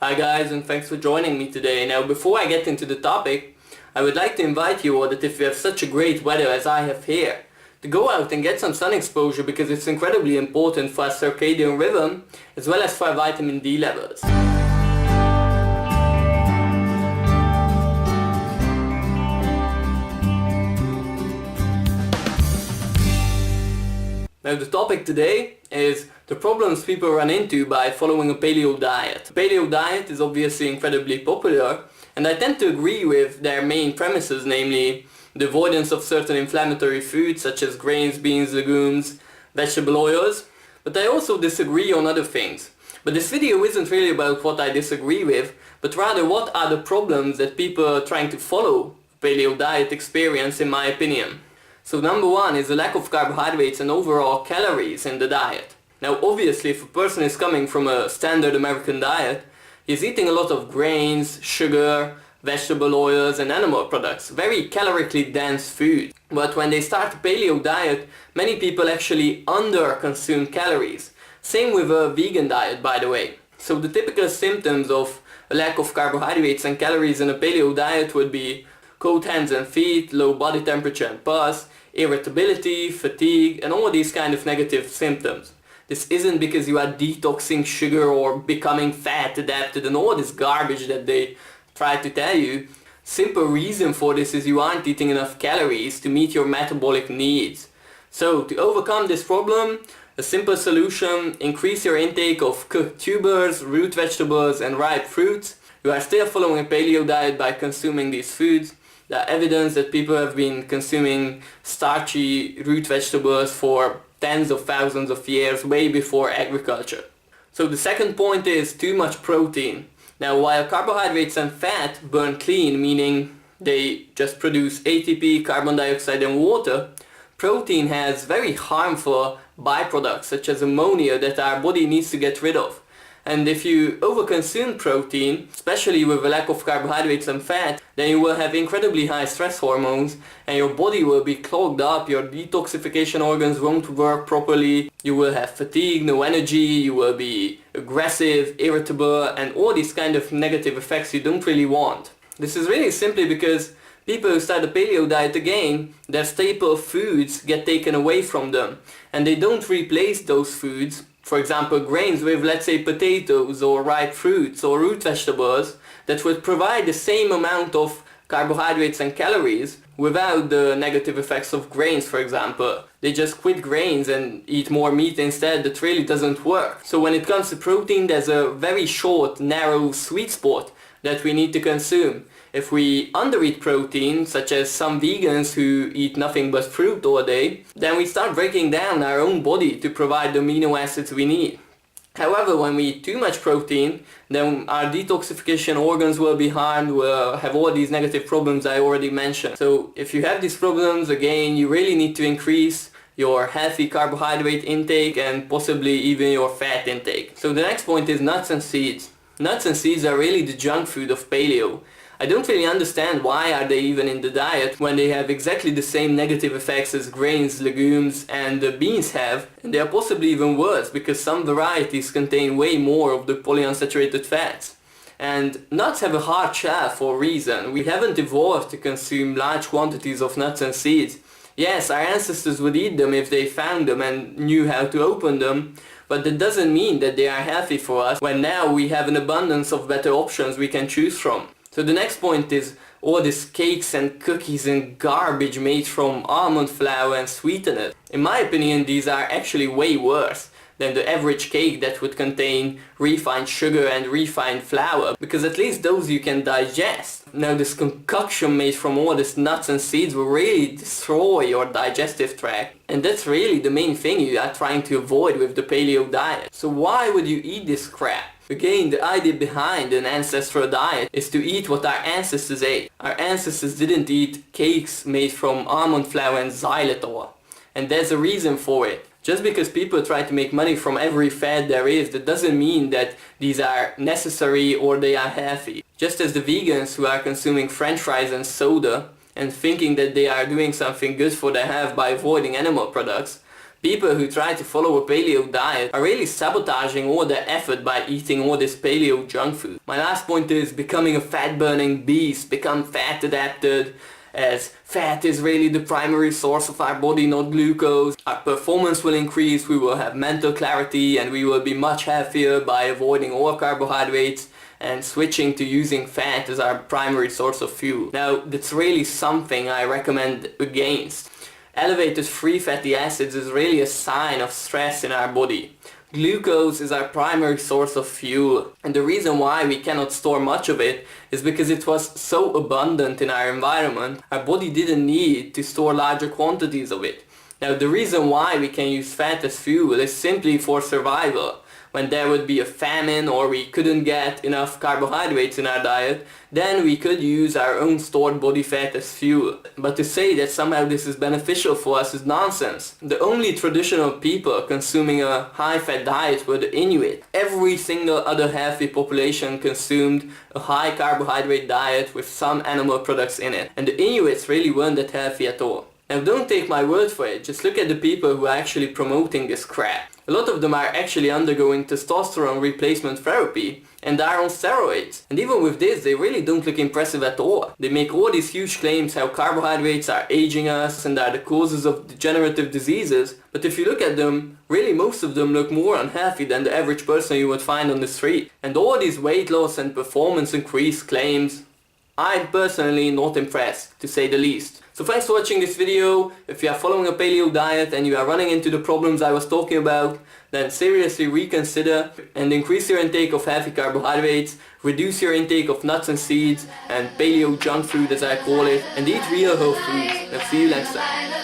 Hi guys, and thanks for joining me today. Now before I get into the topic, I would like to invite you all that if you have such a great weather as I have here, to go out and get some sun exposure because it's incredibly important for our circadian rhythm as well as for our vitamin D levels. Now the topic today is the problems people run into by following a paleo diet. The paleo diet is obviously incredibly popular, and I tend to agree with their main premises, namely the avoidance of certain inflammatory foods such as grains, beans, legumes, vegetable oils, but I also disagree on other things. But this video isn't really about what I disagree with, but rather what are the problems that people trying to follow a paleo diet experience in my opinion. So number one is the lack of carbohydrates and overall calories in the diet. Now obviously if a person is coming from a standard American diet, he's eating a lot of grains, sugar, vegetable oils and animal products, very calorically dense food. But when they start a paleo diet, many people actually under-consume calories. Same with a vegan diet, by the way. So the typical symptoms of a lack of carbohydrates and calories in a paleo diet would be cold hands and feet, low body temperature and pulse, irritability, fatigue, and all these kind of negative symptoms. This isn't because you are detoxing sugar or becoming fat adapted and all this garbage that they try to tell you. Simple reason for this is you aren't eating enough calories to meet your metabolic needs. So to overcome this problem, a simple solution: increase your intake of cooked tubers, root vegetables and ripe fruits. You are still following a paleo diet by consuming these foods. There are evidence that people have been consuming starchy root vegetables for tens of thousands of years, way before agriculture. So the second point is too much protein. Now while carbohydrates and fat burn clean, meaning they just produce ATP, carbon dioxide and water, protein has very harmful byproducts such as ammonia that our body needs to get rid of. And if you overconsume protein, especially with a lack of carbohydrates and fat, then you will have incredibly high stress hormones and your body will be clogged up, your detoxification organs won't work properly, you will have fatigue, no energy, you will be aggressive, irritable, and all these kind of negative effects you don't really want. This is really simply because people who start a paleo diet again, their staple foods get taken away from them and they don't replace those foods, for example grains, with let's say potatoes or ripe fruits or root vegetables that would provide the same amount of carbohydrates and calories without the negative effects of grains, for example. They just quit grains and eat more meat instead. That really doesn't work. So when it comes to protein, there's a very short, narrow sweet spot that we need to consume. If we undereat protein, such as some vegans who eat nothing but fruit all day, then we start breaking down our own body to provide the amino acids we need. However, when we eat too much protein, then our detoxification organs will be harmed, we'll have all these negative problems I already mentioned. So if you have these problems, again, you really need to increase your healthy carbohydrate intake and possibly even your fat intake. So the next point is nuts and seeds. Nuts and seeds are really the junk food of paleo. I don't really understand why are they even in the diet when they have exactly the same negative effects as grains, legumes and beans have, and they are possibly even worse because some varieties contain way more of the polyunsaturated fats. And nuts have a hard shell for a reason. We haven't evolved to consume large quantities of nuts and seeds. Yes, our ancestors would eat them if they found them and knew how to open them, but that doesn't mean that they are healthy for us when now we have an abundance of better options we can choose from. So the next point is all these cakes and cookies and garbage made from almond flour and sweeteners. In my opinion, these are actually way worse than the average cake that would contain refined sugar and refined flour, because at least those you can digest. Now this concoction made from all these nuts and seeds will really destroy your digestive tract, and that's really the main thing you are trying to avoid with the paleo diet. So why would you eat this crap? Again, the idea behind an ancestral diet is to eat what our ancestors ate. Our ancestors didn't eat cakes made from almond flour and xylitol, and there's a reason for it. Just because people try to make money from every fad there is, that doesn't mean that these are necessary or they are healthy. Just as the vegans who are consuming french fries and soda and thinking that they are doing something good for their health by avoiding animal products, People who try to follow a paleo diet are really sabotaging all their effort by eating all this paleo junk food. My last point is becoming a fat-burning beast, become fat adapted, as fat is really the primary source of our body, not glucose. Our performance will increase, we will have mental clarity, and we will be much happier by avoiding all carbohydrates and switching to using fat as our primary source of fuel. Now, that's really something I recommend against. Elevated free fatty acids is really a sign of stress in our body. Glucose is our primary source of fuel, and the reason why we cannot store much of it is because it was so abundant in our environment, our body didn't need to store larger quantities of it. Now, the reason why we can use fat as fuel is simply for survival. When there would be a famine or we couldn't get enough carbohydrates in our diet, then we could use our own stored body fat as fuel. But to say that somehow this is beneficial for us is nonsense. The only traditional people consuming a high-fat diet were the Inuit. Every single other healthy population consumed a high carbohydrate diet with some animal products in it. And the Inuits really weren't that healthy at all. Now, don't take my word for it, just look at the people who are actually promoting this crap. A lot of them are actually undergoing testosterone replacement therapy and are on steroids. And even with this, they really don't look impressive at all. They make all these huge claims how carbohydrates are aging us and are the causes of degenerative diseases. But if you look at them, really most of them look more unhealthy than the average person you would find on the street. And all these weight loss and performance increase claims, I'm personally not impressed, to say the least. So thanks for watching this video. If you are following a paleo diet and you are running into the problems I was talking about, then seriously reconsider and increase your intake of healthy carbohydrates, reduce your intake of nuts and seeds and paleo junk food as I call it, and eat real whole foods. And see you next time.